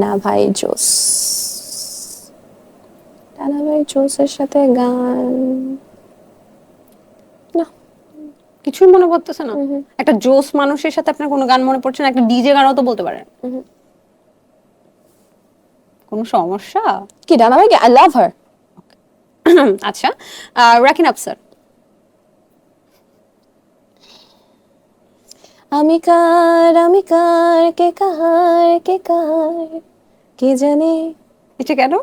না ভাই জোস, রানা ভাই জোসের সাথে গান না। কিছুই মনে পড়তেছে না? একটা জোস মানুষের সাথে আপনার কোনো গান মনে পড়ছে না? একটা ডিজে গানও তো বলতে পারেন। কোনো সমস্যা? কি রানা ভাই? আই লাভ হার। আচ্ছা, রাখেন আপ স্যার। আমি কার কে কার কে জানে। এটা কেন?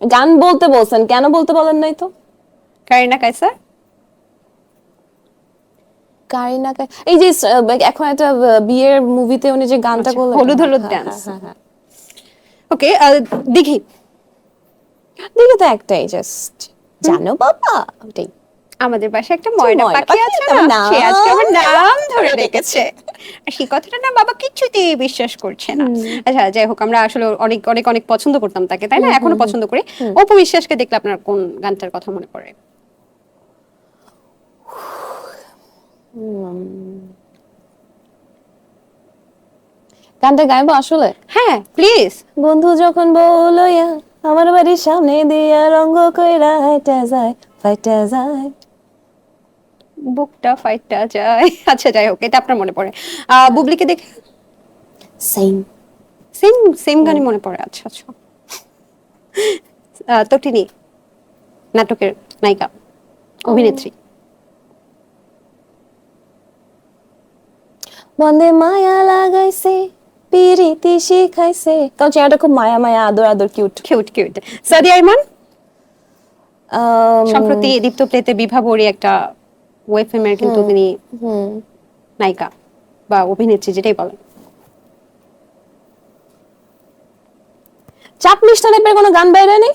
গান বলতে বলছেন, কেন বলতে বলেন নাই তো? কারিনা কাইসার। কারিনা কাই, এই যে এখন একটা বিয়ের মুভিতে উনি যে গানটা আচ্ছা, করলেন, হলুদ হ্যাঁ হলুদ হ্যাঁ ডান্স। হ্যাঁ হ্যাঁ হ্যাঁ। ওকে, দিঘি। দেখে তো একটাই, জাস্ট জানো বাবা, ওটাই। আমাদের বাসায় একটা ময়না ময়না পাখি আছে না, আমার সে আজকে আমার নাম নাম ধরে রেখেছে। আর সেই কথাটা না বাবা কিছুতেই বিশ্বাস করছে না। আচ্ছা, যাই হোক, আমরা আসলে অনেক অনেক অনেক পছন্দ করতাম তাকে, তাই না? এখনো পছন্দ করি। অপু বিশ্বাসকে দেখলে আপনার কোন গানটার কথা মনে পড়ে? গানটা গাইবো আসলে? হ্যাঁ, প্লিজ। বন্ধু যখন বলইয়া আমার বাড়ির সামনে দিয়া রঙ্গ কইরা হাইটা যায়, ফাইটা যায়। বুকটা ফাইটটা যায়। আচ্ছা, যাই হোক, এটা আপনার মনে পড়ে। বুবলিকে দেখে সেম। সেম সেম গানই মনে পড়ে। আচ্ছা আচ্ছা। তটিনী নাটকের নায়িকা, অভিনেত্রী। মনে মায়া লাগাইছে, পিরিতি শিখাইছে, কারণ চেহারাটা খুব মায়া মায়া, আদর আদর, cute. Cute cute. Sadia Iman সম্প্রতি দীপ্ত প্লেতে বিভা বড়ি একটা ওয়েব ফিল্মের কিন্তু তিনি নায়িকা বা অভিনেত্রী, যেটাই বলেন। চাপ মিষ্টা টাইপের কোনো গান বাইরে নেই?